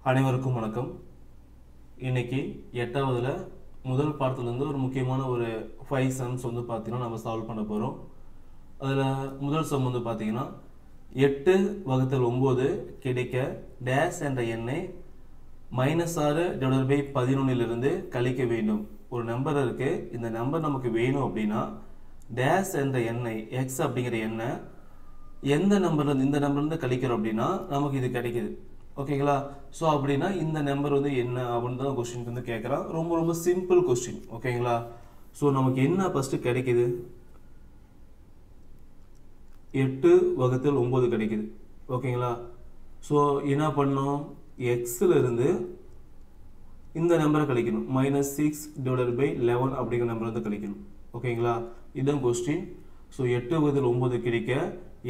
அனைவருக்கும் வணக்கம். இன்னைக்கு 8வதுல முதல் பாடத்திலிருந்து ஒரு முக்கியமான ஒரு 5 சம்ஸ் வந்து பார்த்தீங்கன்னா நம்ம சால்வ் பண்ண போகிறோம். அதில் முதல் சம் வந்து பார்த்தீங்கன்னா 8/9 கிடைக்க டேஷ் என்ற எண்ணை -6/11 கழிக்க வேண்டும். ஒரு நம்பர் இருக்கு, இந்த நம்பர் நமக்கு வேணும் அப்படின்னா டேஷ் என்ற எண்ணை x அப்படிங்கிற எண்ணை எந்த நம்பர்லேருந்து இந்த நம்பர்லேருந்து கழிக்கிறோம் அப்படின்னா நமக்கு இது கிடைக்குது. ஓகேங்களா? ஸோ அப்படின்னா இந்த நம்பர் வந்து என்ன அப்படின்னு தான் கொஸ்டின் வந்து கேட்குறான். ரொம்ப ரொம்ப சிம்பிள் கொஸ்டின். ஓகேங்களா? ஸோ நமக்கு என்ன ஃபஸ்ட்டு கிடைக்குது, 8/9 கிடைக்குது. ஓகேங்களா? ஸோ என்ன பண்ணோம், எக்ஸில் இருந்து இந்த நம்பரை கழிக்கணும். -6/11 அப்படிங்கிற நம்பர் வந்து கழிக்கணும். ஓகேங்களா? இதுதான் கொஸ்டின். ஸோ 8/9 கிடைக்க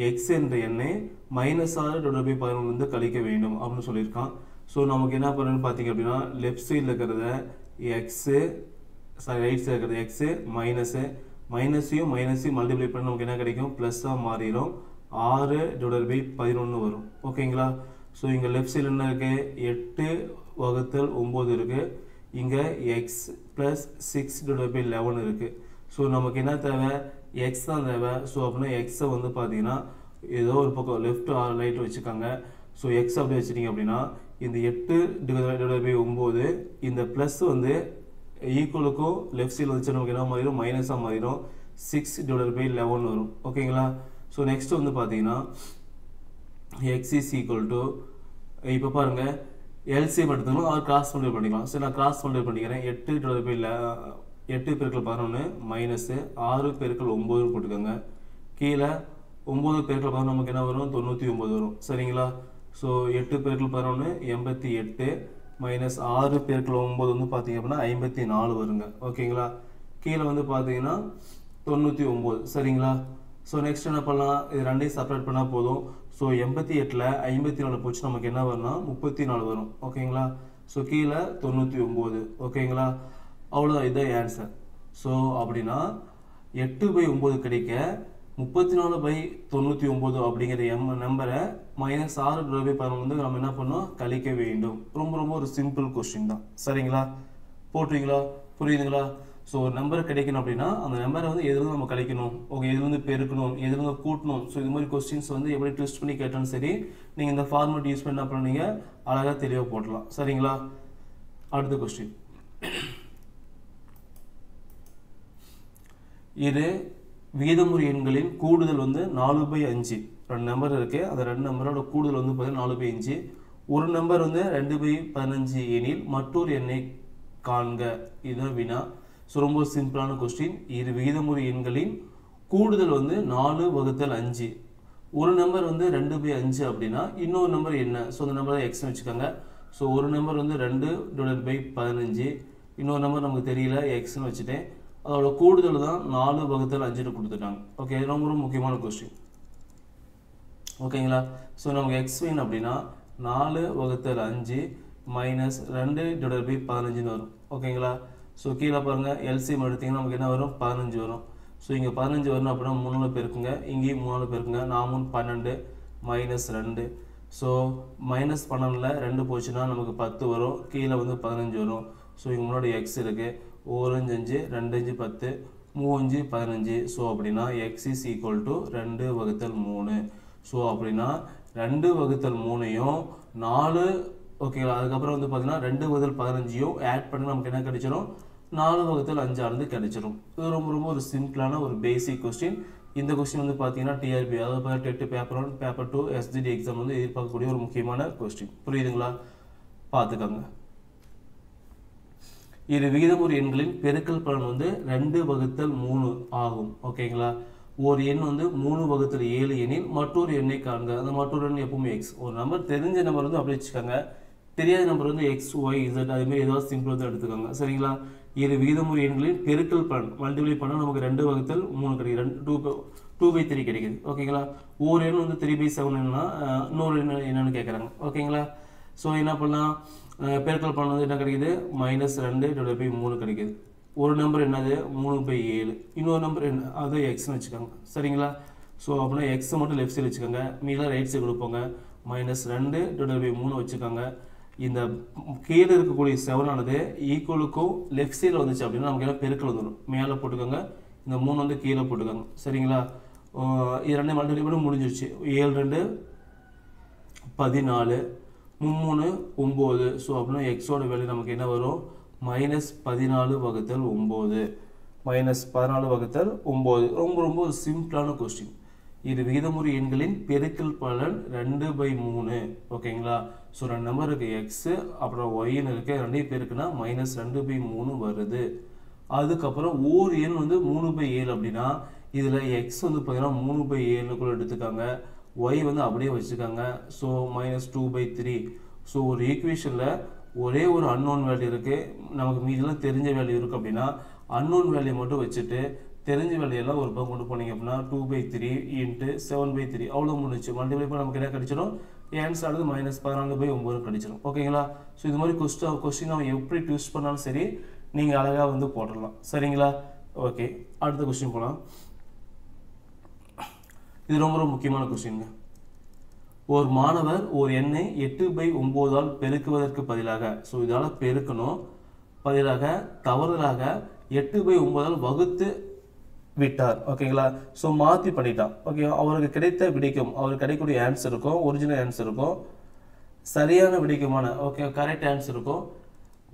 எக்ஸ் என்ற எண்ணை -6/11 வந்து கழிக்க வேண்டும் அப்படின்னு சொல்லியிருக்கான். ஸோ நமக்கு என்ன பண்ணணும்னு பார்த்தீங்க அப்படின்னா லெஃப்ட் சைடில் இருக்கிறத எக்ஸு, ரைட் சைடில் இருக்கிறது எக்ஸு மைனஸையும் மல்டிப்ளை பண்ணி நமக்கு என்ன கிடைக்கும், ப்ளஸ்ஸாக மாறிடும். 6/11 வரும். ஓகேங்களா? ஸோ இங்கே லெஃப்ட் சைடில் என்ன இருக்குது, 8/9 இருக்குது. இங்கே எக்ஸ் ப்ளஸ் 6/11 இருக்குது. ஸோ நமக்கு என்ன தேவை, எக்ஸ் தான் தேவை. ஸோ அப்படின்னா எக்ஸை வந்து பார்த்தீங்கன்னா ஏதோ ஒரு பக்கம் லெஃப்ட் ஆர் ரைட் வச்சுக்காங்க. ஸோ எக்ஸ் அப்படி வச்சுட்டிங்க அப்படின்னா இந்த 8/9 இந்த ப்ளஸ் வந்து ஈக்குவலுக்கும் லெஃப்ட் சைடில் வச்சு நமக்கு என்ன மாறிடும், மைனஸாக மாறிடும். 6/11 வரும். ஓகேங்களா? ஸோ நெக்ஸ்ட் வந்து பார்த்தீங்கன்னா எக்ஸ் இஸ் ஈக்குவல் டு, இப்போ பாருங்கள் எல்சிஎம் எடுத்துக்கணும், அவர் கிராஸ் மல்டிப்ளை பண்ணிக்கலாம். சரி, நான் கிராஸ் மல்டிப்ளை பண்ணிக்கிறேன். 8/11 மைனஸு 6/9 போட்டுக்கோங்க. கீழே 9/11 நமக்கு என்ன வரும், 99 வரும். சரிங்களா? ஸோ 8/11 88 மைனஸ் 6/9 வந்து பார்த்தீங்க அப்படின்னா 54 வருங்க. ஓகேங்களா? கீழே வந்து பார்த்தீங்கன்னா 99. சரிங்களா? ஸோ நெக்ஸ்ட் என்ன பண்ணலாம், இது ரெண்டையும் செப்பரேட் பண்ணால் போதும். ஸோ 88ல் 54 போச்சு நமக்கு என்ன வரும்னா 34 வரும். ஓகேங்களா? ஸோ கீழே 99. ஓகேங்களா? அவ்வளோதான், இதுதான் ஆன்சர். ஸோ அப்படின்னா 8/9 கிடைக்க 34/99 அப்படிங்கிற நம்பரை -6/11 வந்து நம்ம என்ன பண்ணோம், கழிக்க வேண்டும். ரொம்ப ரொம்ப ஒரு சிம்பிள் கொஸ்டின் தான். சரிங்களா? போட்டுறீங்களா? புரியுதுங்களா? ஸோ ஒரு நம்பர் கிடைக்கணும் அப்படின்னா அந்த நம்பரை வந்து எதுலேருந்து நம்ம கழிக்கணும், ஓகே, எதுலேருந்து பெருக்கணும், எதுலேருந்து கூட்டணும். ஸோ இது மாதிரி கொஸ்டின்ஸ் வந்து எப்படி ட்விஸ்ட் பண்ணி கேட்டாலும் சரி, நீங்கள் இந்த ஃபார்மேட் யூஸ் பண்ண அப்புறம் நீங்கள் அழகாக தெளிவாக போட்டலாம். சரிங்களா? அடுத்த கொஸ்டின். இது விகிதமுறு எண்களின் கூடுதல் வந்து 4/5. ரெண்டு நம்பர் இருக்குது, அந்த ரெண்டு நம்பரோட கூடுதல் வந்து பார்த்தீங்கன்னா 4/5. ஒரு நம்பர் வந்து 2/15 எனில் மற்றொரு எண்ணை காண்க. இதுதான் வினா. ஸோ ரொம்ப சிம்பிளான கொஸ்டின். இரு விகிதமுறு எண்களின் கூடுதல் வந்து 4/5. ஒரு நம்பர் வந்து 2/5 அப்படின்னா இன்னொரு நம்பர் என்ன, ஸோ அந்த நம்பர் தான் எக்ஸ்னு வச்சுக்கோங்க. ஸோ ஒரு நம்பர் வந்து 2/15, இன்னொரு நம்பர் நமக்கு தெரியல, எக்ஸ்னு வச்சுட்டேன். அதோட கூடுதல் தான் 4/5 கொடுத்துட்டாங்க. ஓகே, ரொம்ப ரொம்ப முக்கியமான கொஸ்டின். ஓகேங்களா? ஸோ நமக்கு எக்ஸ் வேணும் அப்படின்னா 4/5 மைனஸ் 2/15 வரும். ஓகேங்களா? ஸோ கீழே பாருங்கள், எல்சிஎம் எடுத்திங்கன்னா நமக்கு என்ன வரும், 15 வரும். ஸோ இங்கே 15 வரணும் அப்படின்னா 3 பெருக்குங்க, இங்கேயும் 3 பெருக்குங்க. 4 12 மைனஸ் 2. ஸோ -12ல் 2 போச்சுன்னா நமக்கு 10 வரும். கீழே வந்து 15 வரும். ஸோ இங்கே முன்னாடி எக்ஸ் இருக்குது. 1 5 2 5 10 3 5 15. ஸோ அப்படின்னா X is equal to 2/3. So அப்படின்னா 2/3யும் 4, ஓகேங்களா? அதுக்கப்புறம் வந்து பார்த்தீங்கன்னா 2/15யும் ஆட் பண்ணி நமக்கு என்ன கிடைச்சிடும், 4/5 கிடைச்சிடும். இது ரொம்ப ரொம்ப ஒரு சிம்பிளான ஒரு பேசிக் கொஸ்டின். இந்த கொஸ்டின் வந்து பார்த்தீங்கன்னா டிஆர்பி, அதாவது dead paper 1 paper 2 SGT exam வந்து எதிர்பார்க்கக்கூடிய ஒரு முக்கியமான கொஸ்டின். புரியுதுங்களா? பார்த்துக்கோங்க. இரு விகிதமுறு எண்களின் பெருக்கல் பலன் வந்து 2/3 ஆகும். ஓகேங்களா? ஒரு எண் வந்து 3/7 எனில் மற்றொரு எண்ணை காண்க. அந்த மற்றொரு எண் எப்பவுமே எக்ஸ். ஒரு நம்பர் தெரிஞ்ச நம்பர் வந்து அப்படி வச்சுக்கோங்க, தெரியாத நம்பர் வந்து எக்ஸ் ஒய் இசட் அதுமாதிரி ஏதாவது சிம்பிள் தான் எடுத்துக்கோங்க. சரிங்களா? இரு விகிதமுறு எண்களின் பெருக்கல் பலன் மல்டிப்ளை பண்ணால் நமக்கு 2/3 கிடைக்குது, 2/3 கிடைக்குது. ஓகேங்களா? ஒரு எண் வந்து 3/7 என்னன்னா இன்னொரு எண் என்னன்னு கேட்குறாங்க. ஓகேங்களா? ஸோ என்ன பண்ணலாம், பெருக்கல் பலன் வந்து என்ன கிடைக்குது, -2/3 கிடைக்குது. ஒரு நம்பர் என்னது, 3/7. இன்னொரு நம்பர் என்ன, அது எக்ஸ்னு வச்சுக்கோங்க. சரிங்களா? ஸோ அப்படின்னா எக்ஸை மட்டும் லெஃப்ட் சைடு வச்சுக்கோங்க, மீதம் ரைட் சைடு கொடுப்போங்க. -2/3 வச்சுக்கோங்க. இந்த கீழே இருக்கக்கூடிய 7 ஆனது ஈக்குவலுக்கும் லெஃப்ட் சைடில் வந்துச்சு அப்படின்னா நமக்கு எல்லாம் பெருக்கல் வந்துடும். மேலே போட்டுக்கோங்க, இந்த 3 வந்து கீழே போட்டுக்கோங்க. சரிங்களா? இது ரெண்டு மல்டிப்ளை பண்ணி முடிஞ்சிருச்சு. 7 2 14 3 9. ஸோ அப்படின்னா எக்ஸோட வேல்யூ நமக்கு என்ன வரும்? -14 வகுத்தல் 9. -14 வகுத்தல் 9. ரொம்ப ரொம்ப சிம்பிளான கொஸ்டின். இது விகிதமுறு எண்களின் பெருக்கல் பலன் 2/3. ஓகேங்களா? ஸோ 2 நம்பர் இருக்கு, எக்ஸ் அப்புறம் ஒய்ன்னு இருக்கு, ரெண்டையும் பெருக்குன்னா -2/3 வருது. அதுக்கப்புறம் ஓர் எண் வந்து 3/7 அப்படின்னா இதில் எக்ஸ் வந்து பார்த்தீங்கன்னா 3/7 கூட எடுத்துக்காங்க, ஒய் வந்து அப்படியே வச்சுக்காங்க. ஸோ -2/3. ஸோ ஒரு ஈக்குவேஷனில் ஒரே ஒரு அன்னோன் வேல்யூ இருக்குது, நமக்கு மீதெல்லாம் தெரிஞ்ச வேல்யூ இருக்குது அப்படின்னா அன்னோன் வேல்யூ மட்டும் வச்சுட்டு தெரிஞ்ச வேல்யூலாம் ஒரு பக்கம் கொண்டு போனீங்க அப்படின்னா 2/3 × 7/3 அவ்வளோ முடிச்சு மல்டிப்ளை பண்ணி நமக்கு என்ன கிடைச்சிடும்? ஆன்சர் ஆனது -14/9 கிடைச்சிடும். ஓகேங்களா? ஸோ இது மாதிரி கொஸ்டின் நம்ம எப்படி ட்யூஸ் பண்ணாலும் சரி நீங்கள் அழகாக வந்து போட்டுடலாம். சரிங்களா? ஓகே, அடுத்த கொஸ்டின் போகலாம். இது ரொம்ப ரொம்ப முக்கியமான கொஸ்டின்ங்க. ஒரு மாணவர் ஒரு எண்ணை 8/9 பெருக்குவதற்கு பதிலாக, ஸோ இதால் பெருக்கணும், பதிலாக தவறுதலாக 8/9 வகுத்து விட்டார். ஓகேங்களா? ஸோ மாற்றி பண்ணிட்டான். ஓகே, அவருக்கு கிடைத்த விடைக்கும் அவருக்கு கிடைக்கக்கூடிய ஆன்சர் இருக்கும், ஒரிஜினல் ஆன்சர் இருக்கும், சரியான விடைக்குமான ஓகே கரெக்ட் ஆன்சர் இருக்கும்.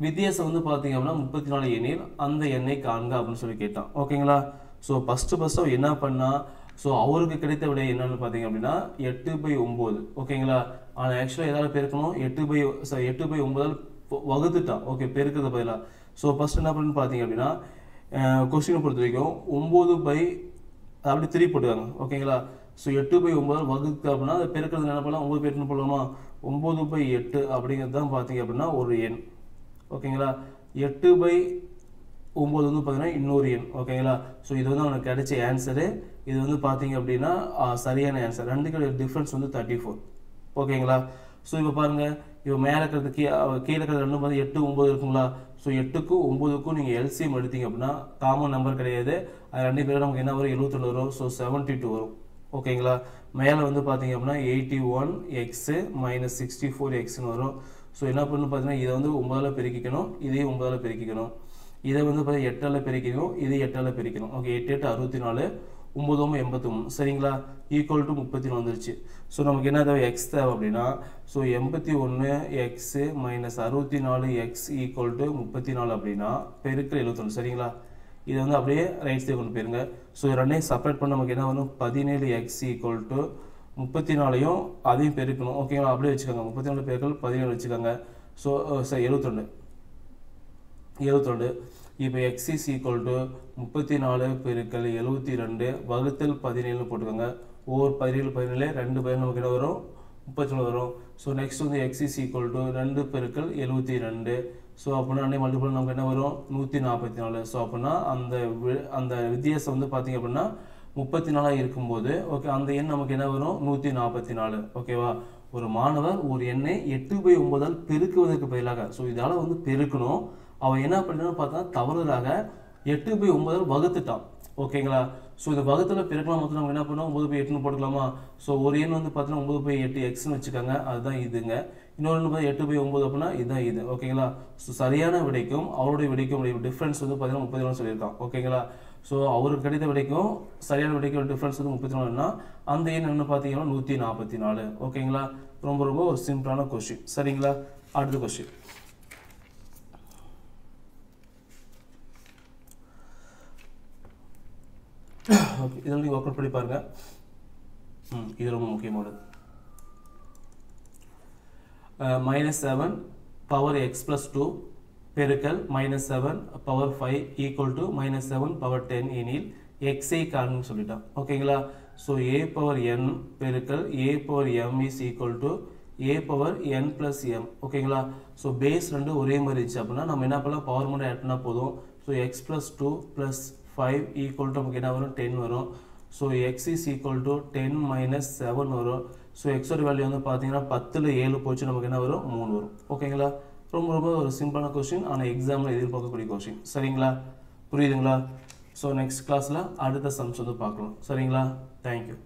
வித்தியாசம் வந்து பார்த்தீங்க அப்படின்னா 34 எண்ணில் அந்த எண்ணை காண்க அப்படின்னு சொல்லி கேட்டான். ஓகேங்களா? ஸோ ஃபஸ்ட்டு அவன் என்ன பண்ணா, ஸோ அவருக்கு கிடைத்த விடை என்னன்னு பார்த்தீங்க அப்படின்னா 8/9. ஓகேங்களா? ஆனால் ஆக்சுவலாக எதாவது பெருக்கணும், 8/9 வகுத்துட்டான். ஓகே, பெருக்கிறது பதிலாக. ஸோ ஃபஸ்ட் என்ன பண்ணுன்னு பார்த்தீங்க அப்படின்னா கொஸ்டினை பொறுத்த வரைக்கும் 9 அப்படி 3 போட்டுக்காங்க. ஓகேங்களா? ஸோ 8/9 வகுத்து அப்படின்னா அதை பெருக்கிறது என்ன பண்ணலாம்? 9/8 போடலாமா? 9/8 அப்படிங்கிறது தான் பார்த்தீங்க அப்படின்னா ஒரு எண். ஓகேங்களா? 8/9 வந்து பார்த்தீங்கன்னா இன்னொரு எண். ஓகேங்களா? ஸோ இது வந்து அவனுக்கு கிடைச்ச ஆன்சரு. இது வந்து பார்த்தீங்க அப்படின்னா சரியான ஆன்சர். ரெண்டுக்கு டிஃப்ரென்ஸ் வந்து 34. ஓகேங்களா? ஸோ இப்போ பாருங்கள், இப்போ மேலே இருக்கிறது கீழே இருக்கிறது ரெண்டும் பார்த்து 8 9 இருக்குங்களா? ஸோ 8க்கும் 9க்கும் நீங்கள் எல்சிஎம் எடுத்தீங்க அப்படின்னா காமன் நம்பர் கிடையாது, அது ரெண்டு பேரும் நமக்கு என்ன வரும்? 72 வரும். ஸோ 72 வரும். ஓகேங்களா? மேலே வந்து பார்த்தீங்க அப்படின்னா 81x - 64xன்னு வரும். ஸோ என்ன பண்ணணும் பார்த்தீங்கன்னா இதை வந்து 9ஆல் பெருக்கிக்கணும், இதையும் 9ஆல் பெருக்கிக்கணும், இதை வந்து பார்த்தீங்கன்னா 8ஆல் பெருக்கிக்கணும், இதை 8ஆல் பெருக்கணும். ஓகே, 8 8 64, 9 83. சரிங்களா? ஈக்குவல் டு 34 வந்துருச்சு. ஸோ நமக்கு என்ன தேவை? எக்ஸ் தேவை அப்படின்னா so 81x - 64x equal to 34 அப்படின்னா பெருக்கல் 71. சரிங்களா? இதை வந்து அப்படியே ரைட் சைடு கொண்டு போயிருங்க. ஸோ ரெண்டையும் செப்பரேட் பண்ண நமக்கு என்ன வரும்? 17x ஈக்குவல் டு 34யும் அதையும் பெருக்கணும். ஓகேங்களா? அப்படியே வச்சுக்கோங்க. 34 பெருக்கல் 17 வச்சுக்கோங்க. ஸோ 72. இப்போ x is equal to 34 பெருக்கல் 72 வகுத்தல் 17 போட்டுக்கோங்க. ஒவ்வொரு 17 2 பேர் நமக்கு என்ன வரும்? 34 வரும். ஸோ நெக்ஸ்ட் வந்து x is equal to 2 பெருக்கல் 72. ஸோ அப்படின்னா அன்னை மல்டிபிள் நமக்கு என்ன வரும்? 144. ஸோ அப்படின்னா அந்த வித்தியாசம் வந்து பார்த்தீங்க அப்படின்னா 34 இருக்கும்போது ஓகே அந்த எண் நமக்கு என்ன வரும்? 144. ஓகேவா? ஒரு மாணவர் ஒரு எண்ணை 8/9 பெருக்குவதற்கு பதிலாக, ஸோ இதால் வந்து பெருக்கணும், அவன் என்ன பண்ணான்னு பார்த்தா தவறுதலாக 8/9 வகுத்துட்டான். ஓகேங்களா? ஸோ இந்த வகுத்தில் பெருக்கலாம் மொத்தம் நம்ம என்ன பண்ணோம்? 9/8ன்னு போட்டுக்கலாமா? ஸோ ஒரு எண் வந்து பார்த்தீங்கன்னா 9/8xன்னு வச்சுக்காங்க, அதுதான் இதுங்க. இன்னொரு எண் பார்த்தா 8/9 அப்படின்னா இதுதான் இது. ஓகேங்களா? ஸோ சரியான விடைக்கும் அவருடைய விடைக்கும் டிஃப்ரென்ஸ் வந்து பார்த்தீங்கன்னா 34 சொல்லியிருக்கான். ஓகேங்களா? ஸோ அவருக்கு கிடைத்த விடைக்கும் சரியான விடைக்கும் டிஃப்ரென்ஸ் வந்து 34னா அந்த எண் என்ன பார்த்தீங்கன்னா 144. ஓகேங்களா? ரொம்ப ரொம்ப ஒரு சிம்பிளான கொஸ்டின். சரிங்களா? அடுத்த கொஸ்டின். ஓகே, இதில் நீங்கள் ஒர்க் அவுட் பண்ணி பாருங்கள். இது ரொம்ப முக்கியமானது. -7 பவர் x + 2 பெருக்கல் -7 பவர் 5 ஈக்குவல் டு -7 பவர் 10 எனில் xஐ காணுன்னு சொல்லிட்டான். ஓகேங்களா? ஸோ a பவர் n பெருக்கல் a power m is equal to a power n + m. ஓகேங்களா? ஸோ பேஸ் ரெண்டு ஒரே மாதிரி இருந்துச்சு அப்படின்னா நம்ம என்ன பண்ணலாம்? பவர் மட்டும் ஆட் பண்ணால் போதும். ஸோ x + 2 + 5 ஈக்குவல் டு நமக்கு என்ன வரும்? 10 வரும். So x is equal to 10 - 7 வரும். ஸோ எக்ஸோட வேல்யூ வந்து பார்த்தீங்கன்னா 10ல் 7 போச்சு நமக்கு என்ன வரும்? 3 வரும். ஓகேங்களா? ரொம்ப ரொம்ப ஒரு சிம்பிளான கொஸ்டின், ஆனால் எக்ஸாமில் எதிர்பார்க்கக்கூடிய கொஸ்டின். சரிங்களா? புரியுதுங்களா? ஸோ நெக்ஸ்ட் கிளாஸில் அடுத்த சம்ஸ் வந்து பார்க்கலாம். சரிங்களா? தேங்க்யூ.